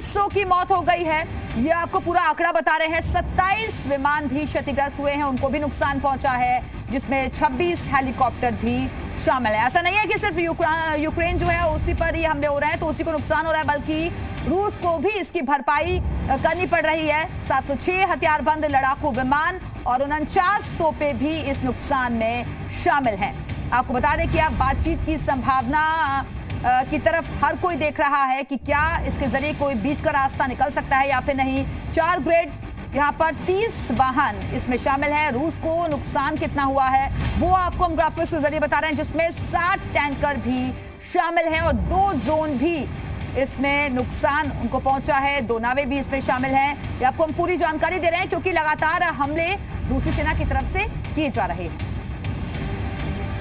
2600 की मौत हो गई है, ये आपको पूरा आंकड़ा बता रहे हैं। 27 विमान भी क्षतिग्रस्त हुए हैं, उनको भी नुकसान पहुंचा है, जिसमें 26 हेलीकॉप्टर भी शामिल है। ऐसा नहीं है कि सिर्फ यूक्रेन जो है उसी पर ही हमले हो रहे हैं तो उसी को नुकसान हो रहा है, बल्कि रूस को भी इसकी भरपाई करनी पड़ रही है। 706 हथियारबंद लड़ाकू विमान और 49 तोपें भी इस नुकसान में शामिल हैं। आपको बता दें कि अब बातचीत की संभावना की तरफ हर कोई देख रहा है कि क्या इसके जरिए कोई बीच का रास्ता निकल सकता है या फिर नहीं। 4 ग्रेड, यहाँ पर 30 वाहन इसमें शामिल है। रूस को नुकसान कितना हुआ है वो आपको हम ग्राफिक्स के जरिए बता रहे हैं, जिसमें 60 टैंकर भी शामिल हैं और 2 ड्रोन भी इसमें नुकसान उनको पहुंचा है, 2 नावें भी इसमें शामिल हैं। ये आपको हम पूरी जानकारी दे रहे हैं क्योंकि लगातार हमले रूसी सेना की तरफ से किए जा रहे हैं।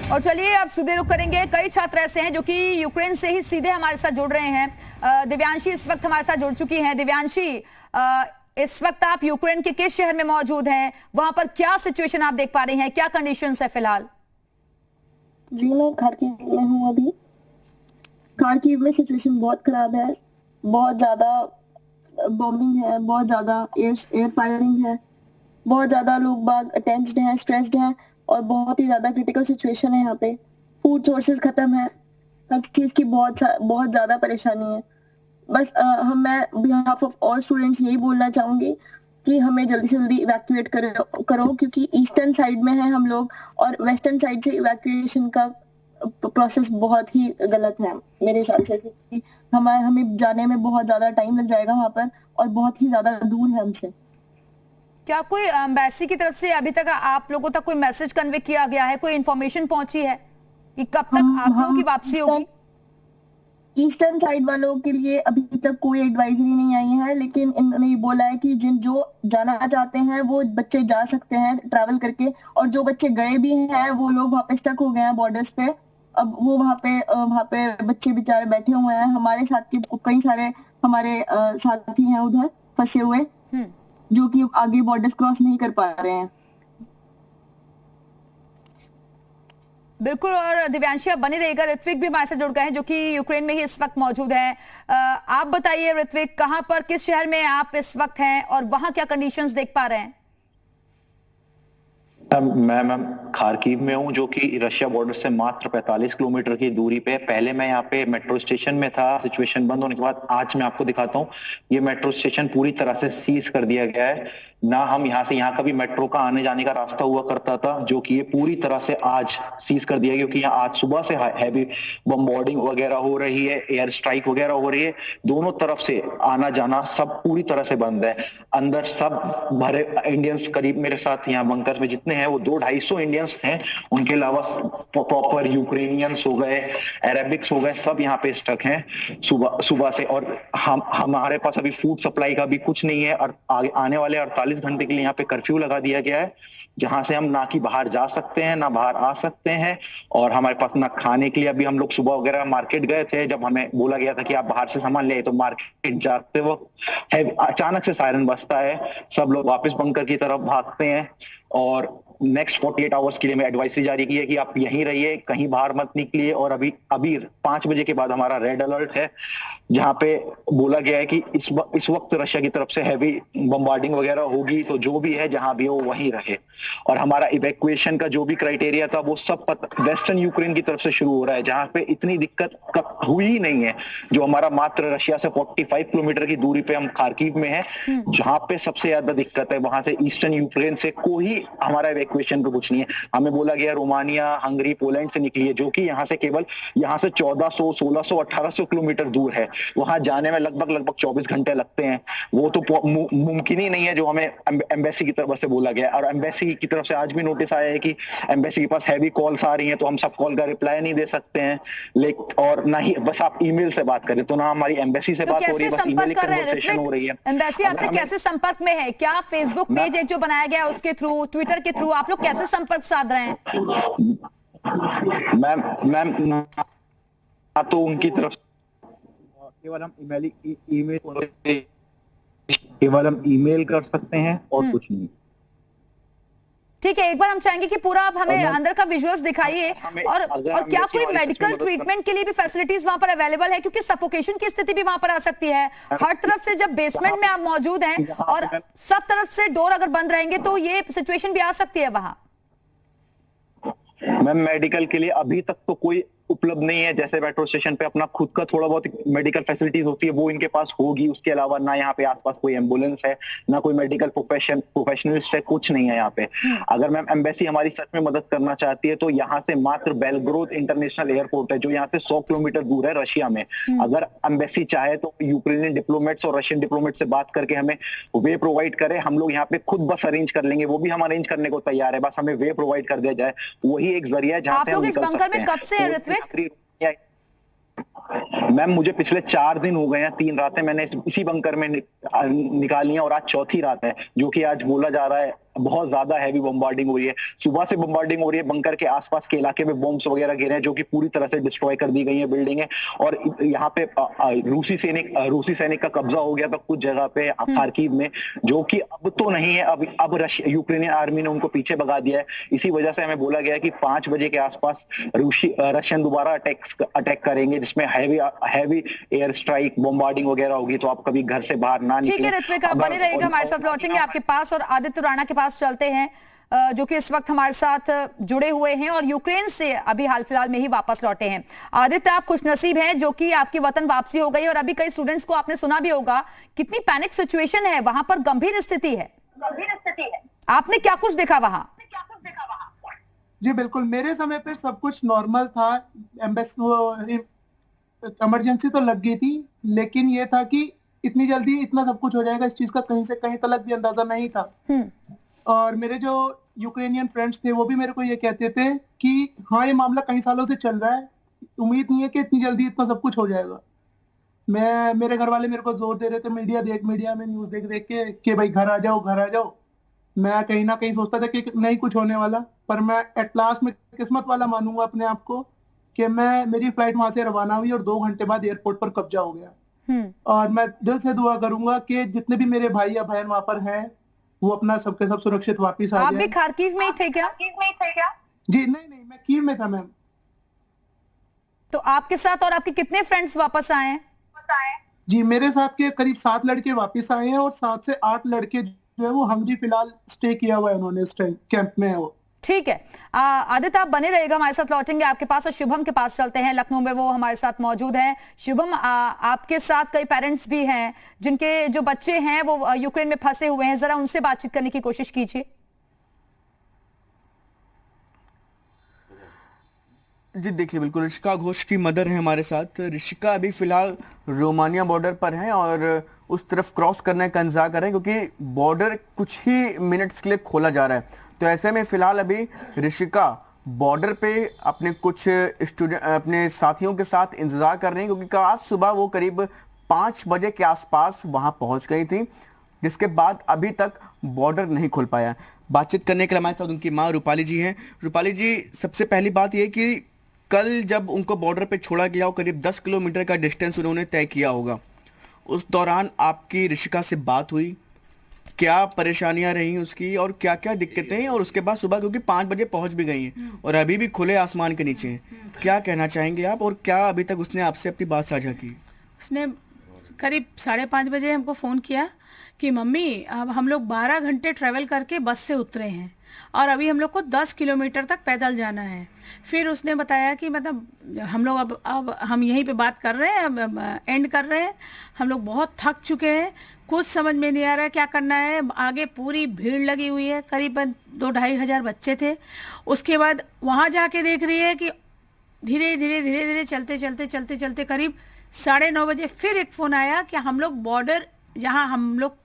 और चलिए अब सीधे रुख करेंगे, कई छात्र ऐसे हैं जो कि यूक्रेन से ही सीधे हमारे साथ जुड़ रहे हैं। दिव्यांशी इस वक्त हमारे साथ जुड़ चुकी हैं। दिव्यांशी, इस वक्त आप यूक्रेन के किस शहर में मौजूद हैं? वहां पर क्या सिचुएशन आप देख पा रही हैं, क्या कंडीशंस है फिलहाल? जी, मैं खार्किव में हूँ अभी। खार्किव में सिचुएशन बहुत खराब है, बहुत ज्यादा बॉम्बिंग है, बहुत ज्यादा एयर फायरिंग है, बहुत ज्यादा लोग बाग टेंस्ड हैं, स्ट्रेस्ड हैं और बहुत ही ज्यादा क्रिटिकल सिचुएशन है। यहाँ पे फूड सोर्सेज खत्म है, हर चीज की बहुत ज्यादा परेशानी है। बस मैं बिहाफ ऑफ ऑल स्टूडेंट्स यही बोलना चाहूंगी कि हमें जल्दी से जल्दी इवैक्यूएट करो क्योंकि ईस्टर्न साइड में है हम लोग और वेस्टर्न साइड से इवैक्यूएशन का प्रोसेस बहुत ही गलत है मेरे हिसाब से, कि हमें जाने में बहुत ज्यादा टाइम लग जाएगा वहां पर और बहुत ही ज्यादा दूर है हमसे। क्या कोई एम्बेसी की तरफ से अभी तक आप लोगों तक कोई मैसेज कन्वे किया गया है, कोई इंफॉर्मेशन पहुंची है कि कब तक आप लोगों की वापसी होगी? ईस्टर्न साइड वालों के लिए अभी तक कोई एडवाइजरी नहीं आई है, लेकिन इन्होंने बोला है कि जो जाना चाहते हैं वो बच्चे जा सकते हैं ट्रैवल करके, और जो बच्चे गए भी हैं वो लोग वहाँ पे स्टक हो गए हैं बॉर्डर्स पे। अब वो वहाँ पे बच्चे बेचारे बैठे हुए हैं। हमारे साथ के कई सारे हमारे साथी हैं उधर फंसे हुए, जो कि आगे बॉर्डर्स क्रॉस नहीं कर पा रहे हैं। बिल्कुल, और दिव्यांशी आप बने रहिएगा। ऋत्विक भी हमारे से जुड़ गए हैं जो कि यूक्रेन में ही इस वक्त मौजूद हैं। आप बताइए ऋत्विक, कहां पर, किस शहर में आप इस वक्त हैं और वहां क्या कंडीशंस देख पा रहे हैं? मैं खार्किव में हूँ, जो कि रशिया बॉर्डर से मात्र 45 किलोमीटर की दूरी पे। पहले मैं यहाँ पे मेट्रो स्टेशन में था, सिचुएशन बंद होने के बाद आज मैं आपको दिखाता हूँ। ये मेट्रो स्टेशन पूरी तरह से सीज कर दिया गया है। ना हम यहाँ का भी मेट्रो का आने जाने का रास्ता हुआ करता था, जो कि ये पूरी तरह से आज सीज कर दिया, क्योंकि यहाँ आज सुबह से हैवी बम्बार्डिंग वगैरह हो रही है, एयर स्ट्राइक वगैरह हो रही है। दोनों तरफ से आना जाना सब पूरी तरह से बंद है। अंदर सब भरे इंडियंस, करीब मेरे साथ यहाँ बंकर में जितने हैं वो 200-250 इंडियंस हैं। उनके अलावा प्रॉपर यूक्रेनियंस हो गए, अरेबिक्स हो गए, सब यहाँ पे स्टक हैं सुबह से। और हमारे पास अभी फूड सप्लाई का भी कुछ नहीं है और आने वाले 48 घंटे के लिए यहाँ पे कर्फ्यू लगा दिया गया है, जहां से हम ना कि बाहर जा सकते हैं ना बाहर आ सकते हैं। और हमारे पास ना खाने के लिए, अभी हम लोग सुबह वगैरह मार्केट गए थे, जब हमें बोला गया था कि आप बाहर से सामान ले, तो मार्केट जाते वक्त अचानक से सायरन बजता है, सब लोग वापस बंकर की तरफ भागते हैं। और नेक्स्ट 48 आवर्स के लिए मैं एडवाइजरी जारी की है कि आप यहीं रहिए, कहीं बाहर मत निकलिए। और अभी 5 बजे के बाद हमारा रेड अलर्ट है, जहां पे बोला गया है कि इस वक्त रशिया की तरफ से हैवी बम्बार्डिंग वगैरह होगी, तो जो भी है जहां भी हो वहीं रहे। और हमारा इवैक्यूएशन का जो भी क्राइटेरिया था वो सब वेस्टर्न यूक्रेन की तरफ से शुरू हो रहा है, जहां पे इतनी दिक्कत हुई ही नहीं है। जो हमारा मात्र रशिया से 45 किलोमीटर की दूरी पे हम खार्किव में है, जहां पे सबसे ज्यादा दिक्कत है, वहां से ईस्टर्न यूक्रेन से कोई हमारा इवैक्यूएशन का कुछ नहीं है। हमें बोला गया रोमानिया, हंगरी, पोलैंड से निकलिए, जो कि यहाँ से केवल यहाँ से 1400, 1600, 1800 किलोमीटर दूर है। वहां जाने में लगभग 24 घंटे लगते हैं। वो तो मुमकिन ही नहीं है जो हमें एम्बेसी की तरफ से बोला गया। और एम्बेसी की तरफ से आज भी नोटिस आया है कि एम्बेसी के पास हैवी कॉल्स आ रही हैं, तो हम सब कॉल का रिप्लाई नहीं दे सकते हैं। और ना ही बस आप ईमेल से बात करें, तो ना हमारी एम्बेसी से बात हो रही है, बस ईमेल कन्वर्सेशन हो रही है। एम्बेसी आपसे कैसे संपर्क में है? क्या फेसबुक पेज एक जो बनाया गया है उसके थ्रू, ट्विटर के थ्रू आप लोग कैसे संपर्क साध रहे हैं? मैम तो उनकी तरफ केवल हम ईमेल कर सकते हैं और कुछ नहीं। ठीक है, एक बार हम चाहेंगे कि पूरा आप हमें अंदर का विजुअल्स दिखाइए, और क्या कोई मेडिकल ट्रीटमेंट के लिए भी फैसिलिटीज वहां पर अवेलेबल है, क्योंकि सफोकेशन की स्थिति भी वहां पर आ सकती है। हर तरफ से जब बेसमेंट में आप मौजूद हैं और सब तरफ से डोर अगर बंद रहेंगे तो ये सिचुएशन भी आ सकती है वहां। मैम मेडिकल के लिए अभी तक तो कोई उपलब्ध नहीं है। जैसे मेट्रो स्टेशन पे अपना खुद का थोड़ा बहुत मेडिकल फैसिलिटीज होती है वो इनके पास होगी, उसके अलावा ना यहाँ पे आसपास कोई एम्बुलेंस है, ना कोई मेडिकल प्रोफेशनलिस्ट है, कुछ नहीं है यहाँ पे। अगर मैम एम्बेसी हमारी सच में मदद करना चाहती है तो यहाँ से मात्र बेलग्रोद इंटरनेशनल एयरपोर्ट है जो यहाँ से 100 किलोमीटर दूर है रशिया में। अगर एम्बेसी चाहे तो यूक्रेनियन डिप्लोमेट्स और रशियन डिप्लोमेट से बात करके हमें वे प्रोवाइड करे, हम लोग यहाँ पे खुद बस अरेंज कर लेंगे, वो भी हम अरेंज करने को तैयार है, बस हमें वे प्रोवाइड कर दिया जाए, वही एक जरिया है जहाँ से हम निकल सकते हैं। कब से है ऋत्विक? मैम मुझे पिछले 4 दिन हो गए हैं, 3 रातें मैंने इसी बंकर में निकाली हैं और आज चौथी रात है, जो कि आज बोला जा रहा है बहुत ज्यादा हैवी बम्बार्डिंग हो रही है। सुबह से बम्बार्डिंग हो रही है, बंकर के आसपास के इलाके में बॉम्ब्स वगैरह गिरे हैं जो कि पूरी तरह से डिस्ट्रॉय कर दी गई है बिल्डिंगें, और यहाँ पे रूसी सैनिक का कब्जा हो गया था कुछ जगह पे खार्किव में, जो कि अब तो नहीं है, अब यूक्रेनियन आर्मी ने उनको पीछे भगा दिया है। इसी वजह से हमें बोला गया है कि 5 बजे के आसपास रशियन दोबारा अटैक करेंगे, जिसमें हैवी एयर स्ट्राइक बम्बार्डिंग वगैरह होगी, तो आप कभी घर से बाहर ना निकलें। ठीक है ऋत्विक, आप बने रहिएगा, हमारे साथ लौटेंगे आपके पास, और आदित्य राणा के पास चलते हैं जो कि इस वक्त हमारे साथ जुड़े हुए हैं और यूक्रेन से अभी हाल फिलहाल में ही वापस लौटे हैं। आदित्य, आप खुशनसीब हैं जो कि आपकी वतन वापसी हो गई, और अभी कई स्टूडेंट्स को आपने सुना भी होगा कितनी पैनिक सिचुएशन है वहां पर, गंभीर स्थिति है। आपने क्या कुछ देखा वहां? जी बिल्कुल, मेरे समय पे सब कुछ नॉर्मल था, इमरजेंसी तो लग गई थी, लेकिन ये था कि इतनी जल्दी इतना सब कुछ हो जाएगा इस चीज का कहीं से कहीं तक भी अंदाजा नहीं था। और मेरे जो यूक्रेनियन फ्रेंड्स थे वो भी मेरे को ये कहते थे कि हाँ ये मामला कई सालों से चल रहा है, उम्मीद नहीं है कि इतनी जल्दी इतना सब कुछ हो जाएगा। मेरे घर वाले मेरे को जोर दे रहे थे, मीडिया में न्यूज देख देख के कि भाई घर आ जाओ। मैं कहीं ना कहीं सोचता था कि नहीं कुछ होने वाला, पर मैं एट लास्ट में किस्मत वाला मानूंगा अपने आप को कि मेरी फ्लाइट वहां से रवाना हुई और 2 घंटे बाद एयरपोर्ट पर कब्जा हो गया। और मैं दिल से दुआ करूंगा कि जितने भी मेरे भाई या बहन वहां पर हैं वो अपना सबके सब सुरक्षित वापस आ जाए। आप भी खार्किव में ही थे क्या? जी नहीं, मैं कीव में था मैम। तो आपके साथ और आपके कितने फ्रेंड्स वापस आए हैं? जी मेरे साथ के करीब 7 लड़के वापस आए हैं और 7 से 8 लड़के जो है वो हंगरी फिलहाल स्टे किया हुआ है उन्होंने, इस टाइम कैंप में है वो। ठीक है, आदित्य आप बने रहिएगा, हमारे साथ लौटेंगे आपके पास, और शुभम के पास चलते हैं, लखनऊ में वो हमारे साथ मौजूद हैं। शुभम, आपके साथ कई पेरेंट्स भी हैं जिनके जो बच्चे हैं वो यूक्रेन में फंसे हुए हैं, जरा उनसे बातचीत करने की कोशिश कीजिए। जी देखिए, बिल्कुल ऋषिका घोष की मदर है हमारे साथ। ऋषिका अभी फिलहाल रोमानिया बॉर्डर पर हैं और उस तरफ क्रॉस करने का इंतजार कर रहे हैं, क्योंकि बॉर्डर कुछ ही मिनट्स के लिए खोला जा रहा है। तो ऐसे में फिलहाल अभी ऋषिका बॉर्डर पे अपने कुछ स्टूडेंट अपने साथियों के साथ इंतजार कर रहे हैं, क्योंकि आज सुबह वो करीब 5 बजे के आसपास वहां पहुंच गई थी, जिसके बाद अभी तक बॉर्डर नहीं खुल पाया। बातचीत करने के लिए हमारे साथ उनकी माँ रूपाली जी हैं। रूपाली जी, सबसे पहली बात यह कि कल जब उनको बॉर्डर पे छोड़ा गया हो, करीब 10 किलोमीटर का डिस्टेंस उन्होंने तय किया होगा, उस दौरान आपकी ऋषिका से बात हुई, क्या परेशानियां रही उसकी और क्या क्या दिक्कतें, और उसके बाद सुबह क्योंकि 5 बजे पहुंच भी गई हैं और अभी भी खुले आसमान के नीचे हैं, क्या कहना चाहेंगे आप, और क्या अभी तक उसने आपसे अपनी बात साझा की? उसने करीब 5:30 बजे हमको फ़ोन किया कि मम्मी अब हम लोग 12 घंटे ट्रैवल करके बस से उतरे हैं और अभी हम लोग को 10 किलोमीटर तक पैदल जाना है। फिर उसने बताया कि मतलब हम लोग अब हम यहीं पे बात कर रहे हैं, अब एंड कर रहे हैं, हम लोग बहुत थक चुके हैं, कुछ समझ में नहीं आ रहा है क्या करना है। आगे पूरी भीड़ लगी हुई है, करीबन 2-2.5 हज़ार बच्चे थे। उसके बाद वहाँ जाके देख रही है कि धीरे धीरे चलते करीब 9:30 बजे फिर एक फ़ोन आया कि हम लोग बॉर्डर जहाँ हम लोग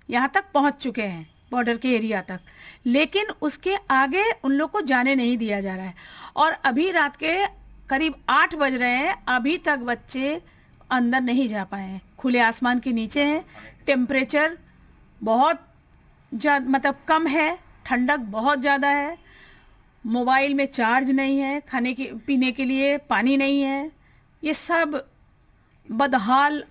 यहाँ तक पहुँच चुके हैं, बॉर्डर के एरिया तक, लेकिन उसके आगे उन लोग को जाने नहीं दिया जा रहा है। और अभी रात के करीब 8 बज रहे हैं, अभी तक बच्चे अंदर नहीं जा पाए हैं, खुले आसमान के नीचे हैं। टेम्परेचर बहुत मतलब कम है, ठंडक बहुत ज़्यादा है, मोबाइल में चार्ज नहीं है, खाने के पीने के लिए पानी नहीं है, ये सब बदहाल